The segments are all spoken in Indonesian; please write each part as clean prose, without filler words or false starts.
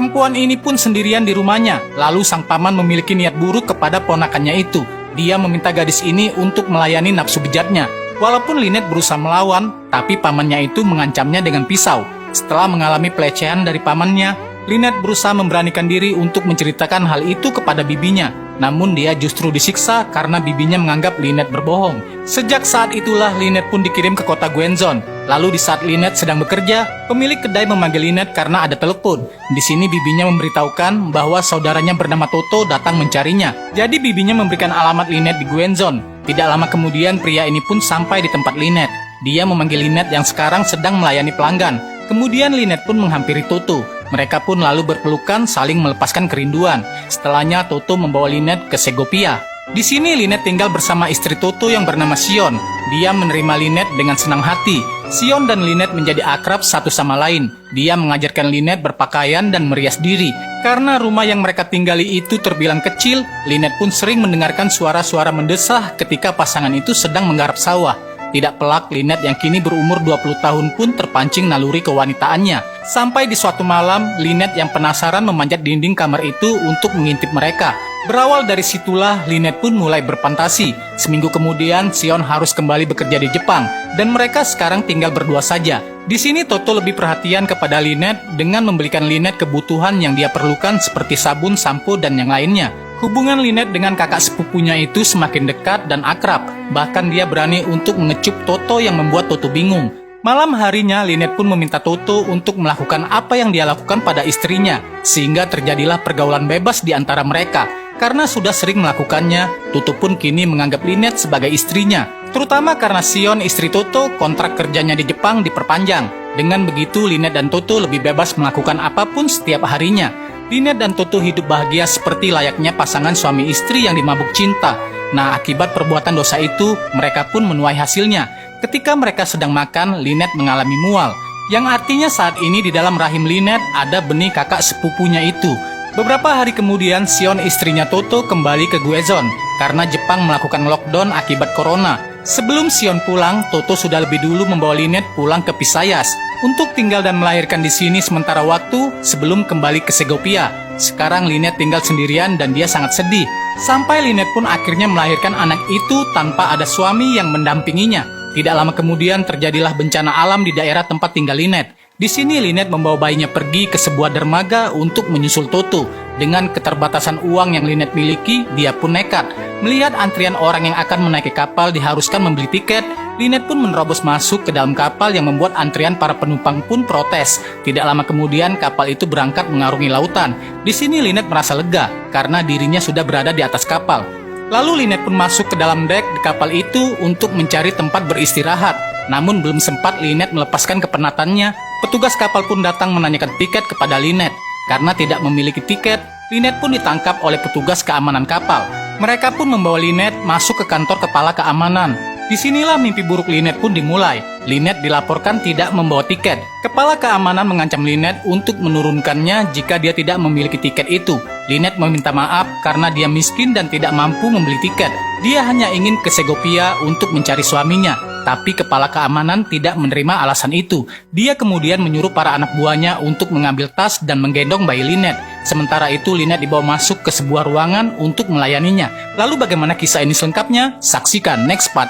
Perempuan ini pun sendirian di rumahnya, lalu sang paman memiliki niat buruk kepada ponakannya itu. Dia meminta gadis ini untuk melayani nafsu bejatnya. Walaupun Lynette berusaha melawan, tapi pamannya itu mengancamnya dengan pisau. Setelah mengalami pelecehan dari pamannya, Lynette berusaha memberanikan diri untuk menceritakan hal itu kepada bibinya. Namun dia justru disiksa karena bibinya menganggap Lynette berbohong. Sejak saat itulah Lynette pun dikirim ke kota Gwenzon. Lalu di saat Lynette sedang bekerja, pemilik kedai memanggil Lynette karena ada telepon. Di sini bibinya memberitahukan bahwa saudaranya bernama Toto datang mencarinya. Jadi bibinya memberikan alamat Lynette di Gwenzon. Tidak lama kemudian pria ini pun sampai di tempat Lynette. Dia memanggil Lynette yang sekarang sedang melayani pelanggan. Kemudian Lynette pun menghampiri Toto. Mereka pun lalu berpelukan saling melepaskan kerinduan. Setelahnya Toto membawa Lynette ke Segopia. Di sini Lynette tinggal bersama istri Toto yang bernama Sion. Dia menerima Lynette dengan senang hati. Sion dan Lynette menjadi akrab satu sama lain. Dia mengajarkan Lynette berpakaian dan merias diri. Karena rumah yang mereka tinggali itu terbilang kecil, Lynette pun sering mendengarkan suara-suara mendesah ketika pasangan itu sedang menggarap sawah. Tidak pelak Lynette yang kini berumur 20 tahun pun terpancing naluri kewanitaannya. Sampai di suatu malam, Lynette yang penasaran memanjat dinding kamar itu untuk mengintip mereka. Berawal dari situlah, Lynette pun mulai berfantasi. Seminggu kemudian, Sion harus kembali bekerja di Jepang, dan mereka sekarang tinggal berdua saja. Di sini Toto lebih perhatian kepada Lynette dengan membelikan Lynette kebutuhan yang dia perlukan seperti sabun, sampo, dan yang lainnya. Hubungan Lynette dengan kakak sepupunya itu semakin dekat dan akrab. Bahkan dia berani untuk mengecup Toto yang membuat Toto bingung. Malam harinya, Lynette pun meminta Toto untuk melakukan apa yang dia lakukan pada istrinya, sehingga terjadilah pergaulan bebas di antara mereka. Karena sudah sering melakukannya, Toto pun kini menganggap Lynette sebagai istrinya. Terutama karena Sion, istri Toto, kontrak kerjanya di Jepang diperpanjang. Dengan begitu, Lynette dan Toto lebih bebas melakukan apapun setiap harinya. Lynette dan Toto hidup bahagia seperti layaknya pasangan suami istri yang dimabuk cinta. Nah, akibat perbuatan dosa itu, mereka pun menuai hasilnya. Ketika mereka sedang makan, Lynette mengalami mual, yang artinya saat ini di dalam rahim Lynette ada benih kakak sepupunya itu. Beberapa hari kemudian, Sion istrinya Toto kembali ke Gwenzon karena Jepang melakukan lockdown akibat corona. Sebelum Sion pulang, Toto sudah lebih dulu membawa Lynette pulang ke Visayas untuk tinggal dan melahirkan di sini sementara waktu sebelum kembali ke Segopia. Sekarang Lynette tinggal sendirian dan dia sangat sedih. Sampai Lynette pun akhirnya melahirkan anak itu tanpa ada suami yang mendampinginya. Tidak lama kemudian terjadilah bencana alam di daerah tempat tinggal Lynette. Di sini Lynette membawa bayinya pergi ke sebuah dermaga untuk menyusul Toto. Dengan keterbatasan uang yang Lynette miliki, dia pun nekat. Melihat antrian orang yang akan menaiki kapal diharuskan membeli tiket, Lynette pun menerobos masuk ke dalam kapal yang membuat antrian para penumpang pun protes. Tidak lama kemudian kapal itu berangkat mengarungi lautan. Di sini Lynette merasa lega karena dirinya sudah berada di atas kapal. Lalu Lynette pun masuk ke dalam dek di kapal itu untuk mencari tempat beristirahat. Namun belum sempat Lynette melepaskan kepenatannya, petugas kapal pun datang menanyakan tiket kepada Lynette. Karena tidak memiliki tiket, Lynette pun ditangkap oleh petugas keamanan kapal. Mereka pun membawa Lynette masuk ke kantor kepala keamanan. Disinilah mimpi buruk Lynette pun dimulai. Lynette dilaporkan tidak membawa tiket. Kepala keamanan mengancam Lynette untuk menurunkannya jika dia tidak memiliki tiket itu. Lynette meminta maaf karena dia miskin dan tidak mampu membeli tiket. Dia hanya ingin ke Segopia untuk mencari suaminya. Tapi kepala keamanan tidak menerima alasan itu. Dia kemudian menyuruh para anak buahnya untuk mengambil tas dan menggendong bayi Lynette. Sementara itu Lynette dibawa masuk ke sebuah ruangan untuk melayaninya. Lalu bagaimana kisah ini selengkapnya? Saksikan next part.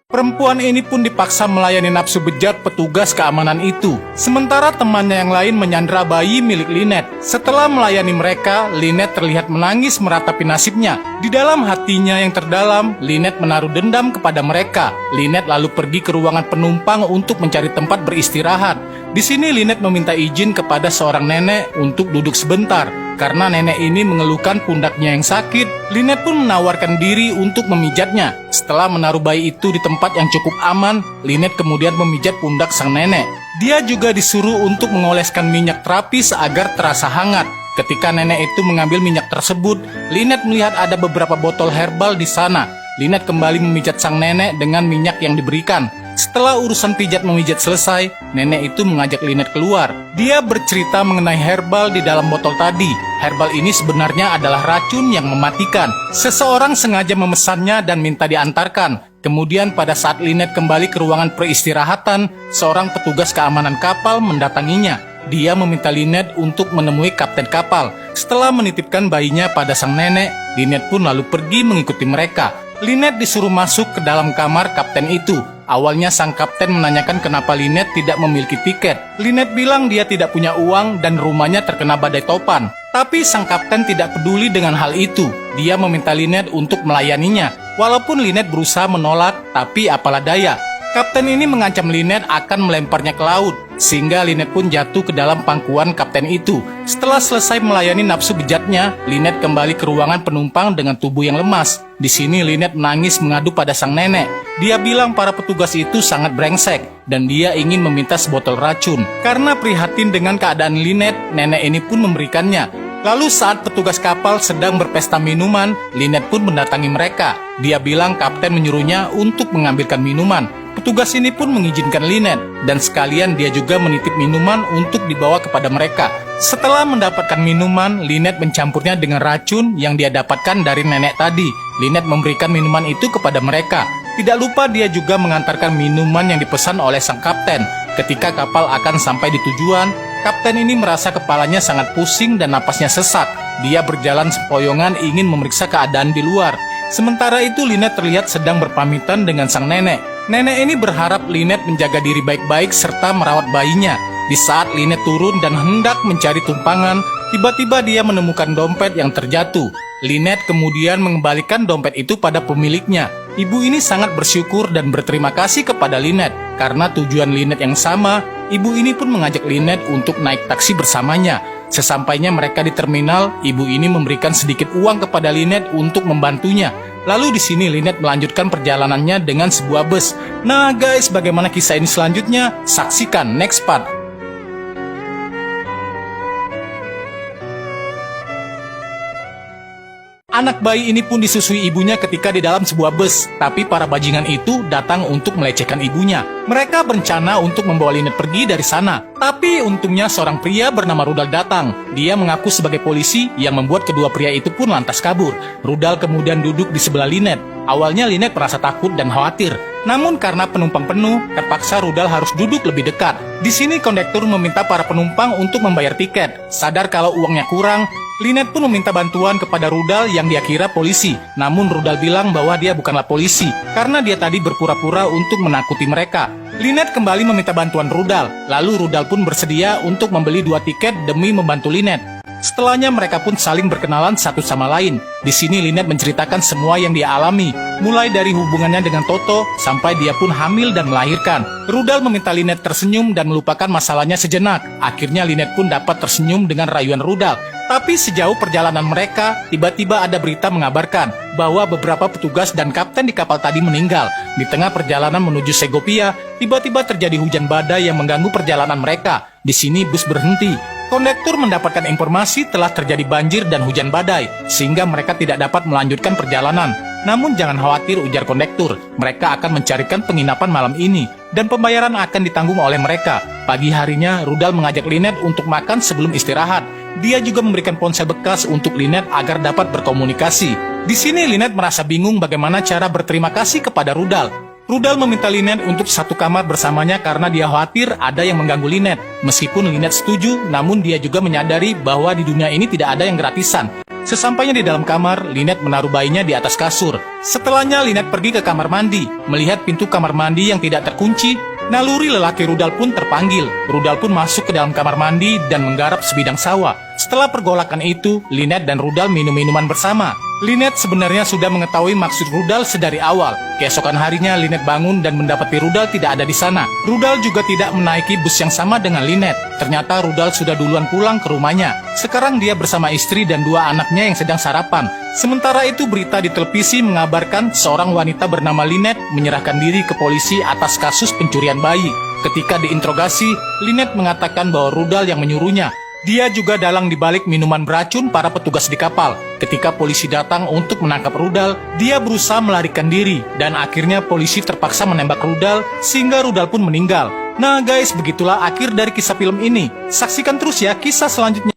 Perempuan ini pun dipaksa melayani nafsu bejat petugas keamanan itu. Sementara temannya yang lain menyandra bayi milik Lynette. Setelah melayani mereka, Lynette terlihat menangis meratapi nasibnya. Di dalam hatinya yang terdalam, Lynette menaruh dendam kepada mereka. Lynette lalu pergi ke ruangan penumpang untuk mencari tempat beristirahat. Di sini Lynette meminta izin kepada seorang nenek untuk duduk sebentar. Karena nenek ini mengeluhkan pundaknya yang sakit, Lynette pun menawarkan diri untuk memijatnya. Setelah menaruh bayi itu di tempat yang cukup aman, Lynette kemudian memijat pundak sang nenek. Dia juga disuruh untuk mengoleskan minyak terapis agar terasa hangat. Ketika nenek itu mengambil minyak tersebut, Lynette melihat ada beberapa botol herbal di sana. Lynette kembali memijat sang nenek dengan minyak yang diberikan. Setelah urusan pijat memijat selesai, nenek itu mengajak Lynette keluar. Dia bercerita mengenai herbal di dalam botol tadi. Herbal ini sebenarnya adalah racun yang mematikan. Seseorang sengaja memesannya dan minta diantarkan. Kemudian pada saat Lynette kembali ke ruangan peristirahatan, seorang petugas keamanan kapal mendatanginya. dia meminta Lynette untuk menemui kapten kapal. Setelah menitipkan bayinya pada sang nenek, Lynette pun lalu pergi mengikuti mereka. Lynette disuruh masuk ke dalam kamar kapten itu. Awalnya sang kapten menanyakan kenapa Lynette tidak memiliki tiket. Lynette bilang dia tidak punya uang dan rumahnya terkena badai topan. Tapi sang kapten tidak peduli dengan hal itu. Dia meminta Lynette untuk melayaninya. Walaupun Lynette berusaha menolak, tapi apalah daya. Kapten ini mengancam Lynette akan melemparnya ke laut, sehingga Lynette pun jatuh ke dalam pangkuan kapten itu. Setelah selesai melayani nafsu bejatnya, Lynette kembali ke ruangan penumpang dengan tubuh yang lemas. Di sini Lynette menangis mengadu pada sang nenek. Dia bilang para petugas itu sangat brengsek, dan dia ingin meminta sebotol racun. Karena prihatin dengan keadaan Lynette, nenek ini pun memberikannya. Lalu saat petugas kapal sedang berpesta minuman, Lynette pun mendatangi mereka. Dia bilang kapten menyuruhnya untuk mengambilkan minuman. Petugas ini pun mengizinkan Lynette, dan sekalian dia juga menitip minuman untuk dibawa kepada mereka. Setelah mendapatkan minuman, Lynette mencampurnya dengan racun yang dia dapatkan dari nenek tadi. Lynette memberikan minuman itu kepada mereka. Tidak lupa dia juga mengantarkan minuman yang dipesan oleh sang kapten. Ketika kapal akan sampai di tujuan, kapten ini merasa kepalanya sangat pusing dan napasnya sesak. Dia berjalan sempoyongan ingin memeriksa keadaan di luar. Sementara itu Lynette terlihat sedang berpamitan dengan sang nenek. Nenek ini berharap Lynette menjaga diri baik-baik serta merawat bayinya. Di saat Lynette turun dan hendak mencari tumpangan, tiba-tiba dia menemukan dompet yang terjatuh. Lynette kemudian mengembalikan dompet itu pada pemiliknya. Ibu ini sangat bersyukur dan berterima kasih kepada Lynette. Karena tujuan Lynette yang sama, ibu ini pun mengajak Lynette untuk naik taksi bersamanya. Sesampainya mereka di terminal, ibu ini memberikan sedikit uang kepada Lynette untuk membantunya. Lalu di sini Lynette melanjutkan perjalanannya dengan sebuah bus. Nah guys, bagaimana kisah ini selanjutnya? Saksikan next part. Anak bayi ini pun disusui ibunya ketika di dalam sebuah bus. Tapi para bajingan itu datang untuk melecehkan ibunya. Mereka berencana untuk membawa Lynette pergi dari sana. Tapi untungnya seorang pria bernama Rudal datang. Dia mengaku sebagai polisi yang membuat kedua pria itu pun lantas kabur. Rudal kemudian duduk di sebelah Lynette. Awalnya Lynette merasa takut dan khawatir. Namun karena penumpang penuh, terpaksa Rudal harus duduk lebih dekat. Di sini kondektur meminta para penumpang untuk membayar tiket. Sadar kalau uangnya kurang, Lynette pun meminta bantuan kepada Rudal yang dia kira polisi. Namun Rudal bilang bahwa dia bukanlah polisi, karena dia tadi berpura-pura untuk menakuti mereka. Lynette kembali meminta bantuan Rudal. Lalu Rudal pun bersedia untuk membeli 2 tiket demi membantu Lynette. Setelahnya mereka pun saling berkenalan satu sama lain. Di sini Lynette menceritakan semua yang dia alami, mulai dari hubungannya dengan Toto sampai dia pun hamil dan melahirkan. Rudal meminta Lynette tersenyum dan melupakan masalahnya sejenak. Akhirnya Lynette pun dapat tersenyum dengan rayuan Rudal. Tapi sejauh perjalanan mereka, tiba-tiba ada berita mengabarkan bahwa beberapa petugas dan kapten di kapal tadi meninggal. Di tengah perjalanan menuju Segopia, tiba-tiba terjadi hujan badai yang mengganggu perjalanan mereka. Di sini bus berhenti. Kondektur mendapatkan informasi telah terjadi banjir dan hujan badai, sehingga mereka tidak dapat melanjutkan perjalanan. Namun jangan khawatir, ujar kondektur, mereka akan mencarikan penginapan malam ini, dan pembayaran akan ditanggung oleh mereka. Pagi harinya, Rudal mengajak Lynette untuk makan sebelum istirahat. Dia juga memberikan ponsel bekas untuk Lynette agar dapat berkomunikasi. Di sini Lynette merasa bingung bagaimana cara berterima kasih kepada Rudal. Rudal meminta Lynette untuk satu kamar bersamanya karena dia khawatir ada yang mengganggu Lynette. Meskipun Lynette setuju, namun dia juga menyadari bahwa di dunia ini tidak ada yang gratisan. Sesampainya di dalam kamar, Lynette menaruh bayinya di atas kasur. Setelahnya Lynette pergi ke kamar mandi. Melihat pintu kamar mandi yang tidak terkunci, naluri lelaki Rudal pun terpanggil. Rudal pun masuk ke dalam kamar mandi dan menggarap sebidang sawah. Setelah pergolakan itu, Lynette dan Rudal minum minuman bersama. Lynette sebenarnya sudah mengetahui maksud Rudal sedari awal. Keesokan harinya Lynette bangun dan mendapati Rudal tidak ada di sana. Rudal juga tidak menaiki bus yang sama dengan Lynette. Ternyata Rudal sudah duluan pulang ke rumahnya. Sekarang dia bersama istri dan 2 anaknya yang sedang sarapan. Sementara itu berita di televisi mengabarkan seorang wanita bernama Lynette menyerahkan diri ke polisi atas kasus pencurian bayi. Ketika diinterogasi, Lynette mengatakan bahwa Rudal yang menyuruhnya. Dia juga dalang dibalik minuman beracun para petugas di kapal. Ketika polisi datang untuk menangkap Rudal, dia berusaha melarikan diri dan akhirnya polisi terpaksa menembak Rudal sehingga Rudal pun meninggal. Nah guys, begitulah akhir dari kisah film ini. Saksikan terus ya kisah selanjutnya.